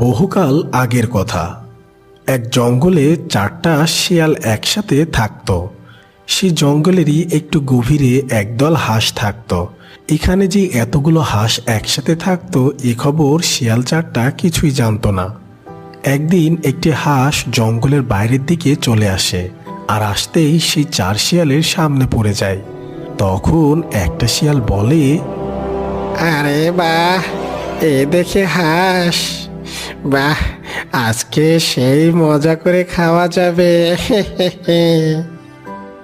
বহুকাল আগের কথা। এক জঙ্গলে 4টা শিয়াল একসাথে থাকত। সেই জঙ্গলেরই একটু গভীরে একদল হাঁস থাকত। এখানে যে এতগুলো হাঁস একসাথে থাকতো এ খবর শিয়াল 4টা কিছুই জানতো না। একদিন একটি হাঁস জঙ্গলের বাইরের দিকে চলে আসে, আর আসতেই সেই 4 শিয়ালের সামনে পড়ে যায়। তখন একটা শিয়াল বলে, আরে বাহ, এ দেখে হাঁস, বাহ, আজকে সেই মজা করে খাওয়া যাবে।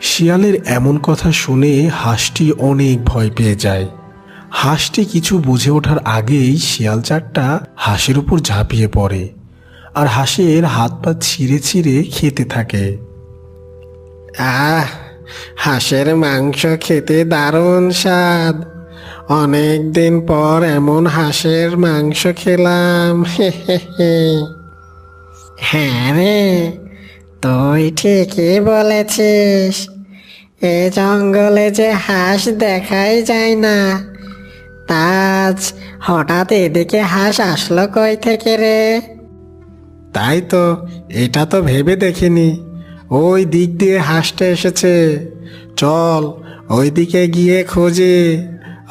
শিয়ালের এমন কথা শুনে হাঁসটি অনেক ভয় পেয়ে যায়। হাঁসটি কিছু বুঝে ওঠার আগেই শিয়াল 4টা হাঁসের উপর ঝাঁপিয়ে পড়ে, আর হাঁসের হাত পা ছিঁড়ে ছিঁড়ে খেতে থাকে। আহ, হাঁসের মাংস খেতে দারুণ স্বাদ। অনেক দিন পর এমন হাঁসের মাংস খেলাম। হ্যাঁ রে, তুই ঠিকই বলেছিস। এ জঙ্গলে যে হাঁস দেখাই যায় না, আজ হঠাৎ এদিকে হাঁস আসলো কই থেকে রে? তাই তো, এটা তো ভেবে দেখিনি। ওই দিক দিয়ে হাঁসটা এসেছে। চল, ওই দিকে গিয়ে খুঁজি,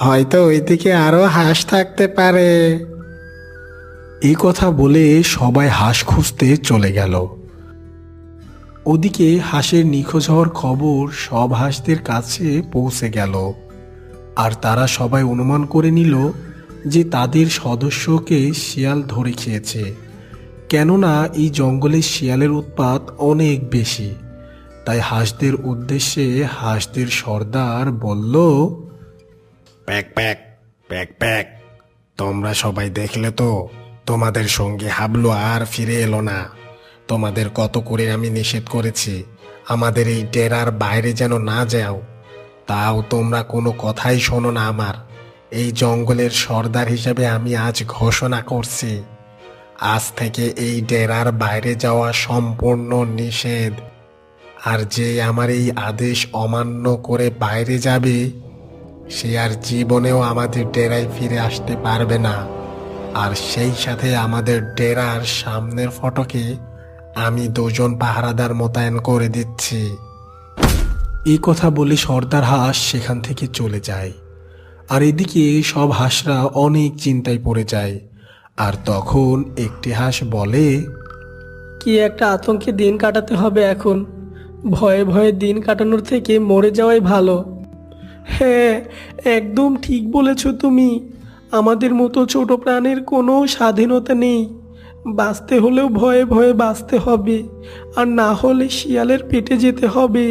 হয়তো ওইদিকে আরো হাঁস থাকতে পারে। এই কথা বলে সবাই হাঁস খুঁজতে চলে গেল। ওদিকে হাঁসের নিখোঁজ হওয়ার খবর সব হাঁসদের কাছে পৌঁছে গেল, আর তারা সবাই অনুমান করে নিল যে তাদের সদস্যকে শিয়াল ধরে খেয়েছে। কেননা এই জঙ্গলে শিয়ালের উৎপাত অনেক বেশি। তাই হাঁসদের উদ্দেশ্যে হাঁসদের সর্দার বলল, প্যাক প্যাক প্যাক প্যাক, তোমরা সবাই দেখলে তো, তোমাদের সঙ্গে হাবলু আর ফিরে এলো না। তোমাদের কত করে আমি নিষেধ করেছি আমাদের এই ডেরার বাইরে যেন না যাও, তাও তোমরা কোনো কথাই শোনো না আমার। এই জঙ্গলের সর্দার হিসেবে আমি আজ ঘোষণা করছি, আজ থেকে এই ডেরার বাইরে যাওয়া সম্পূর্ণ নিষেধ। আর যে আমার এই আদেশ অমান্য করে বাইরে যাবে, সে আর জীবনেও আমাদের ডেরায় ফিরে আসতে পারবে না। আর সেই সাথে আমাদের ডেরার সামনের ফটকে আমি 2জন পাহারাদার মোতায়েন করে দিচ্ছি। এই কথা বলে সর্দার হাঁস সেখান থেকে চলে যায়। আর এদিকে সব হাঁসরা অনেক চিন্তায় পড়ে যায়। আর তখন একটি হাঁস বলে, কি একটা আতঙ্কে দিন কাটাতে হবে এখন। ভয়ে ভয়ে দিন কাটানোর থেকে মরে যাওয়াই ভালো। হ্যাঁ, একদম ঠিক বলেছ তুমি। আমাদের মতো ছোট প্রাণের কোনো স্বাধীনতা নেই। বাঁচতে হলেও ভয়ে ভয়ে বাঁচতে হবে, আর না হলে শিয়ালের পেটে যেতে হবে।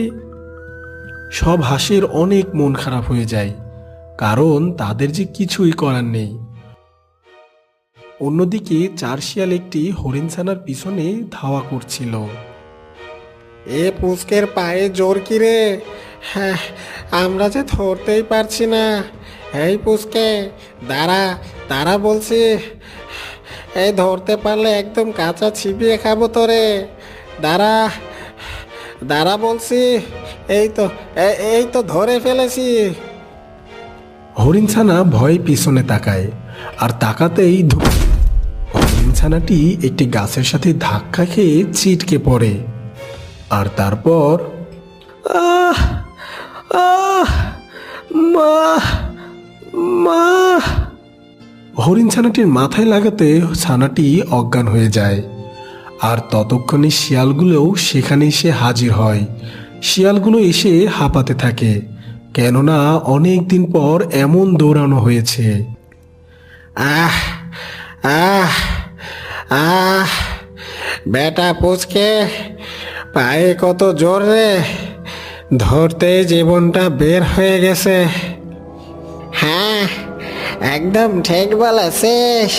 সব হাঁসের অনেক মন খারাপ হয়ে যায়, কারণ তাদের যে কিছুই করার নেই। অন্যদিকে 4 শিয়াল একটি হরিণছানার পিছনে ধাওয়া করছিল। এ পুচকের পায়ে জোর কি রে? হ্যাঁ, আমরা যে ধরতেই পারছি না। এই পুচকে, দাঁড়া দাঁড়া বলছি। এই ধরতে পারলে একদম কাঁচা চিবিয়ে খাবো তোরে। দাঁড়া দাঁড়া বলছি। এই তো ধরে ফেলেছি। হরিণছানা ভয়ে পিছনে তাকায়, আর তাকাতেই হরিণছানাটি একটি গাছের সাথে ধাক্কা খেয়ে ছিটকে পড়ে। আর তারপর আহ আহ মা মা হরিণ ছানাটির মাথায় লাগাতে ছানাটি অজ্ঞান হয়ে যায়। আর ততক্ষণে শিয়ালগুলোও সেখানে এসে হাজির হয়। শিয়ালগুলো এসে হাঁপাতে থাকে, কেননা অনেক দিন পর এমন দৌড়ানো হয়েছে। আহ আহ আহ, বেটা পুচকে, পায়ে কত জোর রে! ধরতে জীবনটা বের হয়ে গেছে। হ্যাঁ, একদম ঠিক বলেছিস।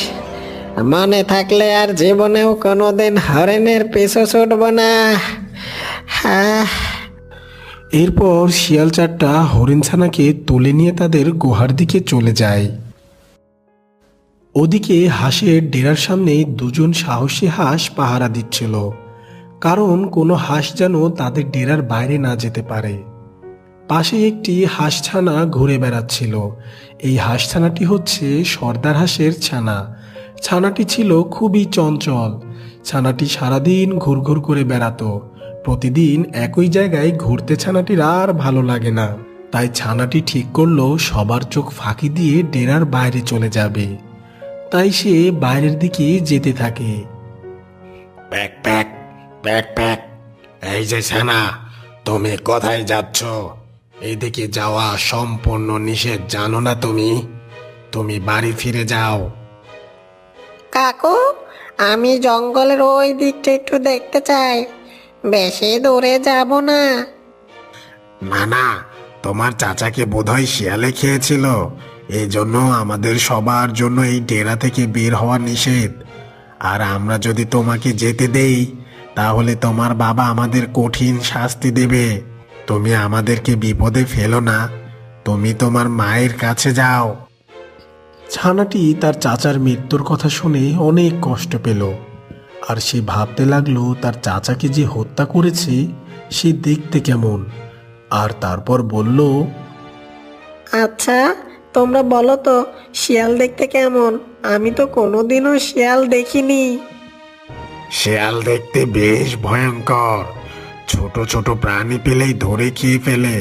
মনে থাকলে আর জীবনেও কোনোদিন হরিণের পিছু ছুটব না। হ্যাঁ। এরপর শিয়াল 4টা হরিণছানাকে তুলে নিয়ে তাদের গুহার দিকে চলে যায়। ওদিকে হাঁসের ডেরার সামনে 2জন সাহসী হাঁস পাহারা দিচ্ছিল, কারণ কোনো হাঁস যেন তাদের ডেরার বাইরে না যেতে পারে। পাশে একটি হাঁসছানা ঘুরে বেড়াচ্ছিল। এই হাঁসছানাটি হচ্ছে সর্দার হাঁসের ছানা। ছানাটি ছিল খুবই চঞ্চল। ছানাটি সারাদিন ঘুরঘুর করে বেড়াতো। প্রতিদিন একই জায়গায় ঘুরতে ছানাটির আর ভালো লাগে না। তাই ছানাটি ঠিক করলো সবার চোখ ফাঁকি দিয়ে ডেরার বাইরে চলে যাবে। তাই সে বাইরের দিকে যেতে থাকে। প্যাক প্যাক প্যাক প্যাক, এই যে ছানা, তুমি কোথায় যাচ্ছ? এইদিকে যাওয়া সম্পূর্ণ নিষেধ, জানো না তুমি? তুমি বাড়ি ফিরে যাও। কাকু, আমি জঙ্গলের ওই দিকটা একটু দেখতে চাই, বেশি দূরে যাব না। না না, তোমার চাচাকে বোধহয় শিয়ালে খেয়েছিল, এই জন্য আমাদের সবার জন্য এই ডেরা থেকে বের হওয়া নিষেধ। আর আমরা যদি তোমাকে যেতে দেই তাহলে তোমার বাবা আমাদের কঠিন শাস্তি দেবে। তুমি আমাদেরকে বিপদে ফেলো না, তুমি তোমার মায়ের কাছে যাও। ছানাটি তার চাচার মৃত্যুর কথা শুনে অনেক কষ্ট পেল। আর সে ভাবতে লাগলো তার চাচাকে যে হত্যা করেছে সে দেখতে কেমন। আর তারপর বলল, আচ্ছা, তোমরা বলো তো শিয়াল দেখতে কেমন? আমি তো কোনোদিনও শিয়াল দেখিনি। শেয়াল দেখতে বেশ ভয়ঙ্কর, ছোট ছোট প্রাণী পেলেই ধরে খেয়ে ফেলে।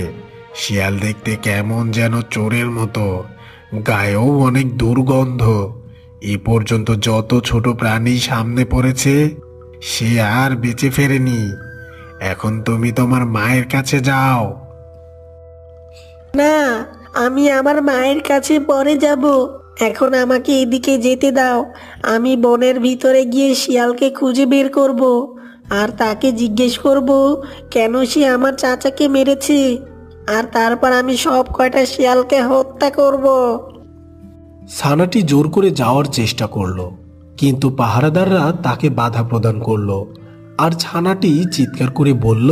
শিয়াল দেখতে কেমন যেন চোরের মতো, গায়েও অনেক দুর্গন্ধ। এ পর্যন্ত যত ছোট প্রাণী সামনে পড়েছে সে আর বেঁচে ফেরেনি। এখন তুমি তোমার মায়ের কাছে যাও। না, আমি আমার মায়ের কাছে পরে যাব। এখন আমাকে এদিকে যেতে দাও। আমি বনের ভিতরে গিয়ে শিয়ালকে খুঁজে বের করব, আর তাকে জিজ্ঞেস করব কেন সে আমার চাচাকে মেরেছে। আর তারপর আমি সব কয়টা শিয়ালকে হত্যা করব। ছানাটি জোর করে যাওয়ার চেষ্টা করলো, কিন্তু পাহারাদাররা তাকে বাধা প্রদান করলো। আর ছানাটি চিৎকার করে বলল,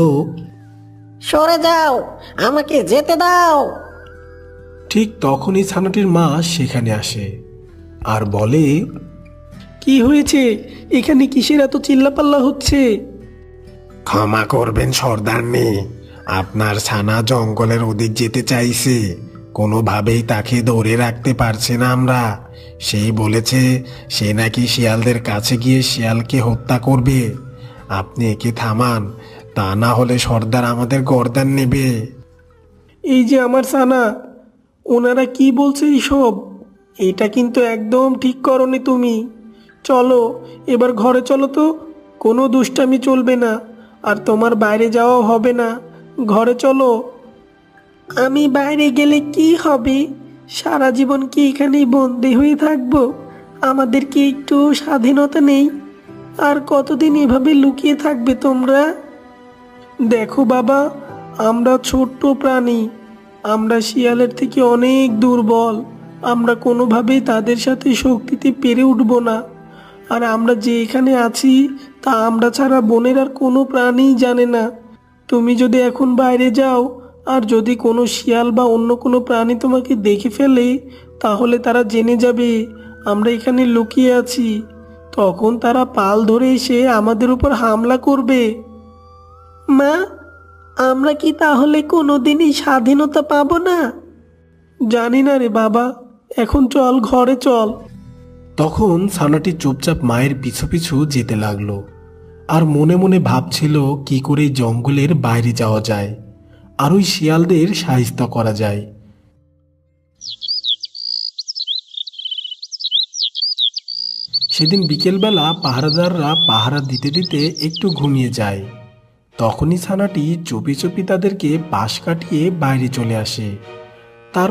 সরে যাও, আমাকে যেতে দাও। ঠিক তখনই ছানাটির মা সেখানে আসে আর বলে, কি হয়েছে? এখানে কিসের এত চিল্লাপাল্লা হচ্ছে? ক্ষমা করবেন সর্দারনি, আপনার ছানা জঙ্গলের ওদিক যেতে চাইছে, কোনোভাবেই তাকে ধরে রাখতে পারছি না আমরা। সেই বলেছে সে নাকি শিয়ালদের কাছে গিয়ে শিয়ালকে হত্যা করবে। আপনি একে থামান, তা না হলে সর্দার আমাদের গর্দান নেবে। এই যে আমার সানা, ওনারা কি বলছে এইসব? এটা কিন্তু একদম ঠিক করনি তুমি। চলো এবার ঘরে চলো তো, কোনো দুষ্টামি চলবে না, আর তোমার বাইরে যাওয়াও হবে না। ঘরে চলো। আমি বাইরে গেলে কি হবে? সারা জীবন কি এখানেই বন্দি হয়ে থাকবো? আমাদের কি একটু স্বাধীনতা নেই? আর কতদিন এভাবে লুকিয়ে থাকবে তোমরা? দেখো বাবা, আমরা ছোট্ট প্রাণী, আমরা শিয়ালের থেকে অনেক দুর্বল। আমরা কোনোভাবেই তাদের সাথে শক্তিতে পেরে উঠব না। আর আমরা যে এখানে আছি তা আমরা ছাড়া বনের আর কোনো প্রাণীই জানে না। তুমি যদি এখন বাইরে যাও আর যদি কোনো শিয়াল বা অন্য কোনো প্রাণী তোমাকে দেখে ফেলে, তাহলে তারা জেনে যাবে আমরা এখানে লুকিয়ে আছি। তখন তারা পাল ধরে এসে আমাদের উপর হামলা করবে। মা, আমরা কি তাহলে কোনোদিনই স্বাধীনতা পাবো না? জানি না রে বাবা, এখন চল ঘরে চল। তখন ছানাটি চুপচাপ মায়ের পিছু পিছু যেতে লাগলো আর মনে মনে ভাবছিল কি করে জঙ্গলের বাইরে যাওয়া যায় আর ওই শিয়ালদের সাহায্য করা যায়। সেদিন বিকেলবেলা পাহারাদাররা পাহারা দিতে দিতে একটু ঘুমিয়ে যায়। তখনই ছানাটি চুপি চুপি তাদেরকে পাশ কাটিয়ে বাইরে চলে আসে। তার